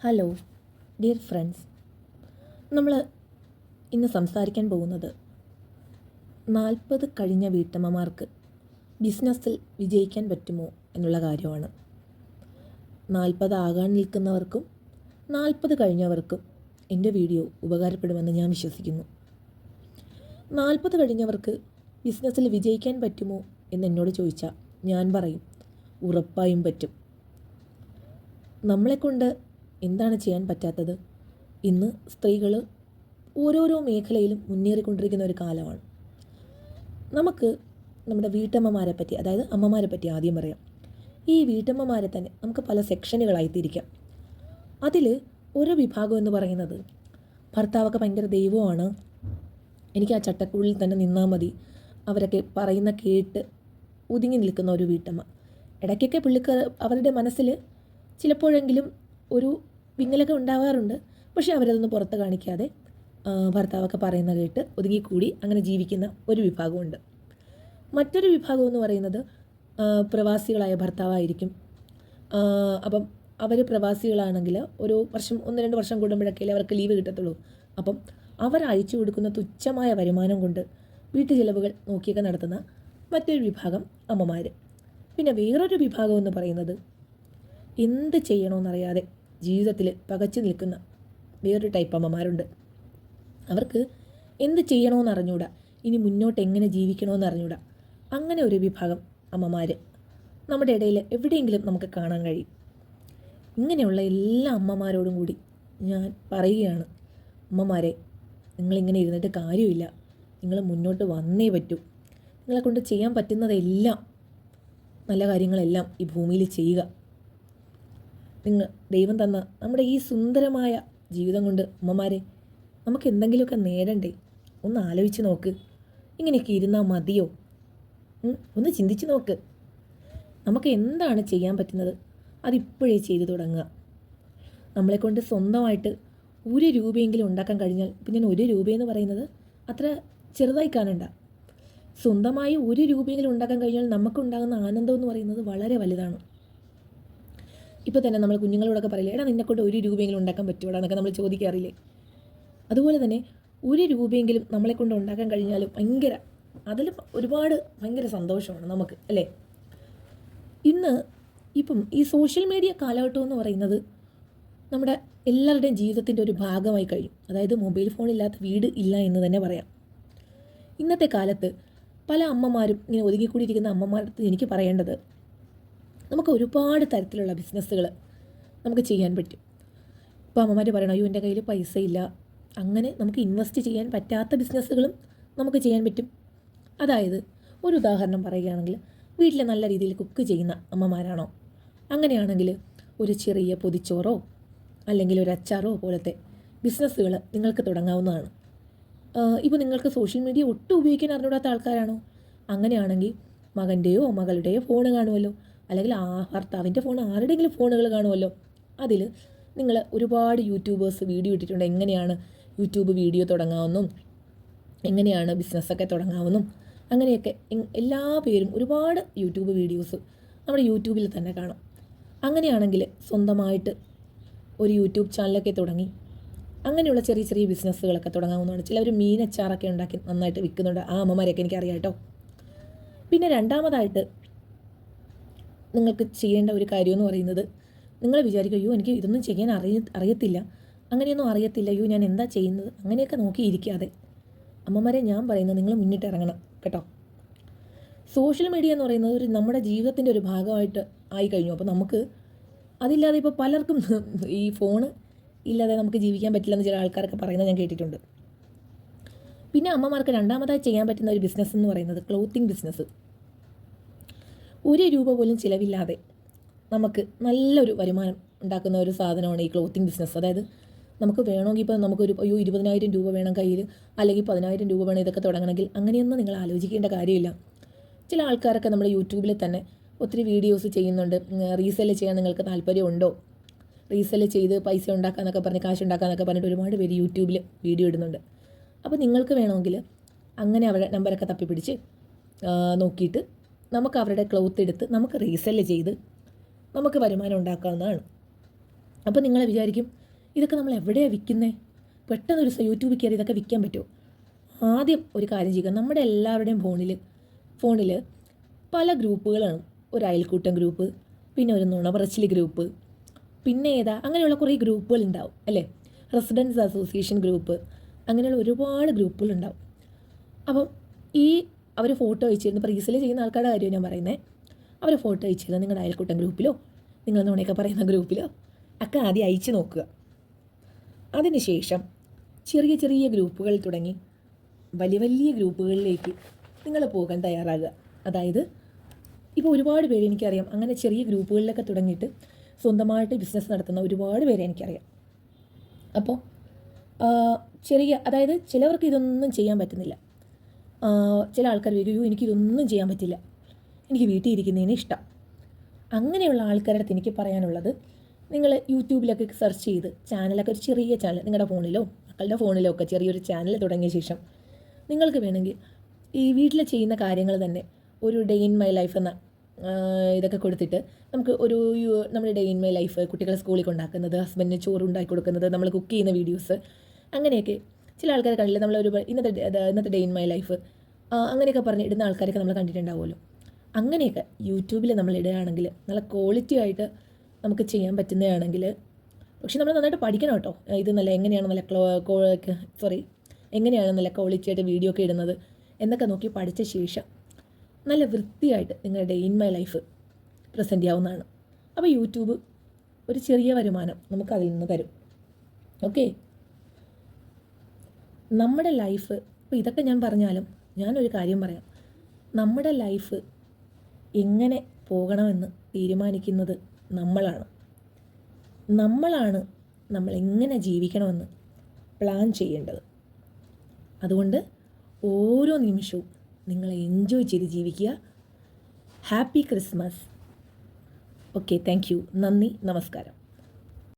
Hello dear friends, നമ്മൾ ഇന്ന് സംസാരിക്കാൻ പോകുന്നത് 40 കഴിഞ്ഞ വീട്ടമ്മമാർക്ക് ബിസിനസ്സിൽ വിജയിക്കാൻ പറ്റുമോ എന്നുള്ള കാര്യമാണ്. 40 ആകാൻ നിൽക്കുന്നവർക്കും 40 കഴിഞ്ഞവർക്കും എൻ്റെ വീഡിയോ ഉപകാരപ്പെടുമെന്ന് ഞാൻ വിശ്വസിക്കുന്നു. 40 കഴിഞ്ഞവർക്ക് ബിസിനസ്സിൽ വിജയിക്കാൻ പറ്റുമോ എന്ന് എന്നോട് ചോദിച്ചാൽ ഞാൻ പറയും, ഉറപ്പായും പറ്റും. നമ്മളെക്കൊണ്ട് എന്താണ് ചെയ്യാൻ പറ്റാത്തത്? ഇന്ന് സ്ത്രീകൾ ഓരോരോ മേഖലയിലും മുന്നേറിക്കൊണ്ടിരിക്കുന്ന ഒരു കാലമാണ്. നമുക്ക് നമ്മുടെ വീട്ടമ്മമാരെ പറ്റി, അതായത് അമ്മമാരെ പറ്റി ആദ്യം പറയാം. ഈ വീട്ടമ്മമാരെ തന്നെ നമുക്ക് പല സെക്ഷനുകളായി തിരിക്കാം. അതിൽ ഒരു വിഭാഗം എന്ന് പറയുന്നത് ഭർത്താവൊക്കെ ഭയങ്കര ദൈവമാണ്, എനിക്ക് ആ ചട്ടക്കുള്ളിൽ തന്നെ നിന്നാൽ മതി, അവരൊക്കെ പറയുന്ന കേട്ട് ഒതുങ്ങി നിൽക്കുന്ന ഒരു വീട്ടമ്മ. ഇടയ്ക്കൊക്കെ പുള്ളിക്ക് അവരുടെ മനസ്സിൽ ചിലപ്പോഴെങ്കിലും ഒരു വിങ്ങലൊക്കെ ഉണ്ടാകാറുണ്ട്. പക്ഷേ അവരതൊന്നും പുറത്ത് കാണിക്കാതെ ഭർത്താവൊക്കെ പറയുന്ന കേട്ട് ഒതുങ്ങിക്കൂടി അങ്ങനെ ജീവിക്കുന്ന ഒരു വിഭാഗമുണ്ട്. മറ്റൊരു വിഭാഗം എന്ന് പറയുന്നത് പ്രവാസികളായ ഭർത്താവായിരിക്കും. അപ്പം അവർ പ്രവാസികളാണെങ്കിൽ ഒരു വർഷം 1-2 വർഷം കൂടുമ്പോഴൊക്കെ അവർക്ക് ലീവ് കിട്ടത്തുള്ളൂ. അപ്പം അവർ അയച്ചു കൊടുക്കുന്ന തുച്ഛമായ വരുമാനം കൊണ്ട് വീട്ടു ചിലവുകൾ നോക്കിയൊക്കെ നടത്തുന്ന മറ്റൊരു വിഭാഗം അമ്മമാർ. പിന്നെ വേറൊരു വിഭാഗം എന്ന് പറയുന്നത് എന്ത് ചെയ്യണമെന്നറിയാതെ ജീവിതത്തിൽ പകച്ചു നിൽക്കുന്ന വേറൊരു ടൈപ്പ് അമ്മമാരുണ്ട്. അവർക്ക് എന്ത് ചെയ്യണമെന്ന് അറിഞ്ഞൂടാ, ഇനി മുന്നോട്ട് എങ്ങനെ ജീവിക്കണമെന്ന് അറിഞ്ഞൂടാ. അങ്ങനെ ഒരു വിഭാഗം അമ്മമാർ നമ്മുടെ ഇടയിൽ എവിടെയെങ്കിലും നമുക്ക് കാണാൻ കഴിയും. ഇങ്ങനെയുള്ള എല്ലാ അമ്മമാരോടും കൂടി ഞാൻ പറയുകയാണ്, അമ്മമാരെ, നിങ്ങളിങ്ങനെ ഇരുന്നിട്ട് കാര്യമില്ല, നിങ്ങൾ മുന്നോട്ട് വന്നേ പറ്റൂ. നിങ്ങളെക്കൊണ്ട് ചെയ്യാൻ പറ്റുന്നതെല്ലാം, നല്ല കാര്യങ്ങളെല്ലാം ഈ ഭൂമിയിൽ ചെയ്യുക. ദൈവം തന്ന നമ്മുടെ ഈ സുന്ദരമായ ജീവിതം കൊണ്ട് അമ്മമാരെ നമുക്ക് എന്തെങ്കിലുമൊക്കെ നേടണ്ടേ? ഒന്ന് ആലോചിച്ച് നോക്ക്. ഇങ്ങനെയൊക്കെ ഇരുന്നാൽ മതിയോ? ഒന്ന് ചിന്തിച്ച് നോക്ക്. നമുക്ക് എന്താണ് ചെയ്യാൻ പറ്റുന്നത് അതിപ്പോഴേ ചെയ്തു തുടങ്ങുക. നമ്മളെക്കൊണ്ട് സ്വന്തമായിട്ട് 1 രൂപയെങ്കിലും ഉണ്ടാക്കാൻ കഴിഞ്ഞാൽ, ഇപ്പം ഞാൻ 1 രൂപയെന്ന് പറയുന്നത് അത്ര ചെറുതായി കാണണ്ട. സ്വന്തമായി 1 രൂപയെങ്കിലും ഉണ്ടാക്കാൻ കഴിഞ്ഞാൽ നമുക്കുണ്ടാകുന്ന ആനന്ദം എന്ന് പറയുന്നത് വളരെ വലുതാണ്. ഇപ്പോൾ തന്നെ നമ്മൾ കുഞ്ഞുങ്ങളോടൊക്കെ പറയില്ലേ, എടാ നിന്നെക്കൊണ്ട് 1 രൂപയെങ്കിലും ഉണ്ടാക്കാൻ പറ്റുമോടാ എന്നൊക്കെ നമ്മൾ ചോദിക്കാറില്ലേ? അതുപോലെ തന്നെ 1 രൂപയെങ്കിലും നമ്മളെക്കൊണ്ട് ഉണ്ടാക്കാൻ കഴിഞ്ഞാൽ അതിൽ ഒരുപാട് ഭയങ്കര സന്തോഷമാണ് നമുക്ക്, അല്ലേ? ഇപ്പം ഈ സോഷ്യൽ മീഡിയ കാലഘട്ടം എന്ന് പറയുന്നത് നമ്മുടെ എല്ലാവരുടെയും ജീവിതത്തിൻ്റെ ഒരു ഭാഗമായി കഴിഞ്ഞു. അതായത് മൊബൈൽ ഫോണില്ലാത്ത വീട് ഇല്ല എന്ന് തന്നെ പറയാം. ഇന്നത്തെ കാലത്ത് പല അമ്മമാരും ഇങ്ങനെ ഒതുങ്ങിക്കൂടിയിരിക്കുന്ന അമ്മമാർക്ക് എനിക്ക് പറയേണ്ടത്, നമുക്ക് ഒരുപാട് തരത്തിലുള്ള ബിസിനസ്സുകൾ നമുക്ക് ചെയ്യാൻ പറ്റും. ഇപ്പോൾ അമ്മമാർ പറയണം, അയ്യോ എൻ്റെ കയ്യിൽ പൈസ ഇല്ല. അങ്ങനെ നമുക്ക് ഇൻവെസ്റ്റ് ചെയ്യാൻ പറ്റാത്ത ബിസിനസ്സുകളും നമുക്ക് ചെയ്യാൻ പറ്റും. അതായത് ഒരു ഉദാഹരണം പറയുകയാണെങ്കിൽ, വീട്ടിൽ നല്ല രീതിയിൽ കുക്ക് ചെയ്യുന്ന അമ്മമാരാണോ, അങ്ങനെയാണെങ്കിൽ ഒരു ചെറിയ പൊതിച്ചോറോ അല്ലെങ്കിൽ ഒരു അച്ചാറോ പോലത്തെ ബിസിനസ്സുകൾ നിങ്ങൾക്ക് തുടങ്ങാവുന്നതാണ്. ഇപ്പോൾ നിങ്ങൾക്ക് സോഷ്യൽ മീഡിയ ഒട്ടും ഉപയോഗിക്കാൻ അറിഞ്ഞൂടാത്ത ആൾക്കാരാണോ, അങ്ങനെയാണെങ്കിൽ മകൻ്റെയോ മകളുടെയോ ഫോൺ കാണുമല്ലോ, അല്ലെങ്കിൽ ഭർത്താവിൻ്റെ ഫോൺ, ആരുടെയെങ്കിലും ഫോണുകൾ കാണുമല്ലോ. അതിൽ നിങ്ങൾ ഒരുപാട് യൂട്യൂബേഴ്സ് വീഡിയോ ഇട്ടിട്ടുണ്ട്, എങ്ങനെയാണ് യൂട്യൂബ് വീഡിയോ തുടങ്ങാമെന്നും എങ്ങനെയാണ് ബിസിനസ്സൊക്കെ തുടങ്ങാമെന്നും അങ്ങനെയൊക്കെ. എല്ലാ പേരും ഒരുപാട് യൂട്യൂബ് വീഡിയോസ് നമ്മുടെ യൂട്യൂബിൽ തന്നെ കാണാം. അങ്ങനെയാണെങ്കിൽ സ്വന്തമായിട്ട് ഒരു യൂട്യൂബ് ചാനലൊക്കെ തുടങ്ങി അങ്ങനെയുള്ള ചെറിയ ചെറിയ ബിസിനസ്സുകളൊക്കെ തുടങ്ങാവുന്നതാണ്. ചിലവർ മീനച്ചാറൊക്കെ ഉണ്ടാക്കി നന്നായിട്ട് വിൽക്കുന്നുണ്ട്. ആ അമ്മമാരെയൊക്കെ എനിക്കറിയാം കേട്ടോ. പിന്നെ രണ്ടാമതായിട്ട് നിങ്ങൾക്ക് ചെയ്യേണ്ട ഒരു കാര്യമെന്ന് പറയുന്നത്, നിങ്ങൾ വിചാരിക്കും, അയ്യോ എനിക്ക് ഇതൊന്നും ചെയ്യാൻ അറിയത്തില്ല, അങ്ങനെയൊന്നും അറിയത്തില്ല, അയ്യോ ഞാൻ എന്താ ചെയ്യുന്നത്, അങ്ങനെയൊക്കെ നോക്കിയിരിക്കാതെ അമ്മമാരെ ഞാൻ പറയുന്നത്, നിങ്ങൾ മുന്നിട്ട് ഇറങ്ങണം കേട്ടോ. സോഷ്യൽ മീഡിയ എന്ന് പറയുന്നത് നമ്മുടെ ജീവിതത്തിൻ്റെ ഒരു ഭാഗമായിട്ട് ആയി കഴിഞ്ഞു. അപ്പോൾ നമുക്ക് അതില്ലാതെ ഇപ്പോൾ പലർക്കും ഈ ഫോണ് ഇല്ലാതെ നമുക്ക് ജീവിക്കാൻ പറ്റില്ലെന്ന് ചില ആൾക്കാരൊക്കെ പറയുന്നത് ഞാൻ കേട്ടിട്ടുണ്ട്. പിന്നെ അമ്മമാർക്ക് രണ്ടാമതായി ചെയ്യാൻ പറ്റുന്ന ഒരു ബിസിനസ് എന്ന് പറയുന്നത് ക്ലോത്തിങ് ബിസിനസ്. 1 രൂപ പോലും ചിലവില്ലാതെ നമുക്ക് നല്ലൊരു വരുമാനം ഉണ്ടാക്കുന്ന ഒരു സാധനമാണ് ഈ ക്ലോത്തിങ് ബിസിനസ്. അതായത് നമുക്ക് വേണമെങ്കിൽ ഇപ്പോൾ നമുക്കൊരു 20,000 രൂപ വേണം കയ്യിൽ, അല്ലെങ്കിൽ 10,000 രൂപ വേണം ഇതൊക്കെ തുടങ്ങണമെങ്കിൽ, അങ്ങനെയൊന്നും നിങ്ങൾ ആലോചിക്കേണ്ട കാര്യമില്ല. ചില ആൾക്കാരൊക്കെ നമ്മുടെ യൂട്യൂബിൽ തന്നെ ഒത്തിരി വീഡിയോസ് ചെയ്യുന്നുണ്ട്. റീസെല് ചെയ്യാൻ നിങ്ങൾക്ക് താല്പര്യമുണ്ടോ, റീസെല് ചെയ്ത് പൈസ ഉണ്ടാക്കാമെന്നൊക്കെ പറഞ്ഞ്, കാശ് ഉണ്ടാക്കാമെന്നൊക്കെ പറഞ്ഞിട്ട് ഒരുപാട് പേര് യൂട്യൂബിൽ വീഡിയോ ഇടുന്നുണ്ട്. അപ്പോൾ നിങ്ങൾക്ക് വേണമെങ്കിൽ അങ്ങനെ അവരുടെ നമ്പറൊക്കെ തപ്പിപ്പിടിച്ച് നോക്കിയിട്ട് നമുക്ക് അവരുടെ ക്ലോത്ത് എടുത്ത് നമുക്ക് റീസെല് ചെയ്ത് നമുക്ക് വരുമാനം ഉണ്ടാക്കാവുന്നതാണ്. അപ്പോൾ നിങ്ങൾ വിചാരിക്കും ഇതൊക്കെ നമ്മൾ എവിടെയാണ് വിൽക്കുന്നത്? പെട്ടെന്ന് ഒരു യൂട്യൂബിൽ കയറി ഇതൊക്കെ വിൽക്കാൻ പറ്റുമോ? ആദ്യം ഒരു കാര്യം ചെയ്യുക, നമ്മുടെ എല്ലാവരുടെയും ഫോണിൽ പല ഗ്രൂപ്പുകളാണ്. ഒരു അയൽക്കൂട്ടം ഗ്രൂപ്പ്, പിന്നെ ഒരു നുണപറച്ചിൽ ഗ്രൂപ്പ്, പിന്നെ അങ്ങനെയുള്ള കുറേ ഗ്രൂപ്പുകൾ ഉണ്ടാവും അല്ലേ? റെസിഡൻസ് അസോസിയേഷൻ ഗ്രൂപ്പ്, അങ്ങനെയുള്ള ഒരുപാട് ഗ്രൂപ്പുകളുണ്ടാവും. അപ്പം അവർ ഫോട്ടോ അയച്ചിരുന്നു, ഇപ്പോൾ റീസെല് ചെയ്യുന്ന ആൾക്കാരുടെ കാര്യം ഞാൻ പറയുന്നത്. അവർ ഫോട്ടോ അയച്ചിരുന്നു നിങ്ങളുടെ അയൽക്കൂട്ടം ഗ്രൂപ്പിലോ നിങ്ങൾ നുണയൊക്കെ പറയുന്ന ഗ്രൂപ്പിലോ ഒക്കെ ആദ്യം അയച്ചു നോക്കുക. അതിനുശേഷം ചെറിയ ചെറിയ ഗ്രൂപ്പുകൾ തുടങ്ങി വലിയ വലിയ ഗ്രൂപ്പുകളിലേക്ക് നിങ്ങൾ പോകാൻ തയ്യാറാകുക. അതായത് ഇപ്പോൾ ഒരുപാട് പേര് എനിക്കറിയാം, അങ്ങനെ ചെറിയ ഗ്രൂപ്പുകളിലൊക്കെ തുടങ്ങിയിട്ട് സ്വന്തമായിട്ട് ബിസിനസ് നടത്തുന്ന ഒരുപാട് പേരെ എനിക്കറിയാം. അപ്പോൾ അതായത് ചിലവർക്ക് ഇതൊന്നും ചെയ്യാൻ പറ്റുന്നില്ല. ചില ആൾക്കാർ വരും, എനിക്കിതൊന്നും ചെയ്യാൻ പറ്റില്ല, എനിക്ക് വീട്ടിൽ ഇരിക്കുന്നതിന് ഇഷ്ടം. അങ്ങനെയുള്ള ആൾക്കാരുടെ അടുത്ത് എനിക്ക് പറയാനുള്ളത്, നിങ്ങൾ യൂട്യൂബിലൊക്കെ സെർച്ച് ചെയ്ത് ചാനലൊക്കെ, ഒരു ചെറിയ ചാനൽ നിങ്ങളുടെ ഫോണിലോ മക്കളുടെ ഫോണിലോ ഒക്കെ ചെറിയൊരു ചാനൽ തുടങ്ങിയ ശേഷം നിങ്ങൾക്ക് വേണമെങ്കിൽ ഈ വീട്ടിൽ ചെയ്യുന്ന കാര്യങ്ങൾ തന്നെ ഒരു ഡേ ഇൻ മൈ ലൈഫ് എന്ന ഇതൊക്കെ കൊടുത്തിട്ട് നമുക്ക് നമ്മുടെ ഡേ ഇൻ മൈ ലൈഫ്, കുട്ടികളെ സ്കൂളിൽ കൊണ്ടാക്കുന്നത്, ഹസ്ബൻഡിന് ചോറ് ഉണ്ടാക്കി കൊടുക്കുന്നത്, നമ്മൾ കുക്ക് ചെയ്യുന്ന വീഡിയോസ്, അങ്ങനെയൊക്കെ ചില ആൾക്കാരെ കണ്ടില്ല, നമ്മളൊരു ഇന്നത്തെ ഡേ ഇൻ മൈ ലൈഫ് അങ്ങനെയൊക്കെ പറഞ്ഞ് ഇടുന്ന ആൾക്കാരൊക്കെ നമ്മൾ കണ്ടിട്ടുണ്ടാവുമല്ലോ. അങ്ങനെയൊക്കെ യൂട്യൂബിൽ നമ്മൾ ഇടുകയാണെങ്കിൽ നല്ല ക്വാളിറ്റി ആയിട്ട് നമുക്ക് ചെയ്യാൻ പറ്റുന്നതാണെങ്കിൽ, പക്ഷെ നമ്മൾ നന്നായിട്ട് പഠിക്കണം കേട്ടോ. ഇത് എങ്ങനെയാണ് നല്ല ക്വാളിറ്റി ആയിട്ട് വീഡിയോ ഒക്കെ ഇടുന്നത് എന്നൊക്കെ നോക്കി പഠിച്ച ശേഷം നല്ല വൃത്തിയായിട്ട് നിങ്ങളുടെ day in my life present ചെയ്യാവുന്നതാണ്. അപ്പോൾ യൂട്യൂബ് ഒരു ചെറിയ വരുമാനം നമുക്ക് അതിൽ നിന്ന് തരും. ഓക്കെ, നമ്മുടെ ലൈഫ്, ഇപ്പോൾ ഇതൊക്കെ ഞാൻ പറഞ്ഞാലും ഞാനൊരു കാര്യം പറയാം, നമ്മുടെ ലൈഫ് എങ്ങനെ പോകണമെന്ന് തീരുമാനിക്കുന്നത് നമ്മളാണ് നമ്മൾ എങ്ങനെ ജീവിക്കണമെന്ന് പ്ലാൻ ചെയ്യേണ്ടത്. അതുകൊണ്ട് ഓരോ നിമിഷവും നിങ്ങൾ എൻജോയ് ചെയ്ത് ജീവിക്കുക. Happy Christmas. Okay, thank you. നന്ദി, നമസ്കാരം.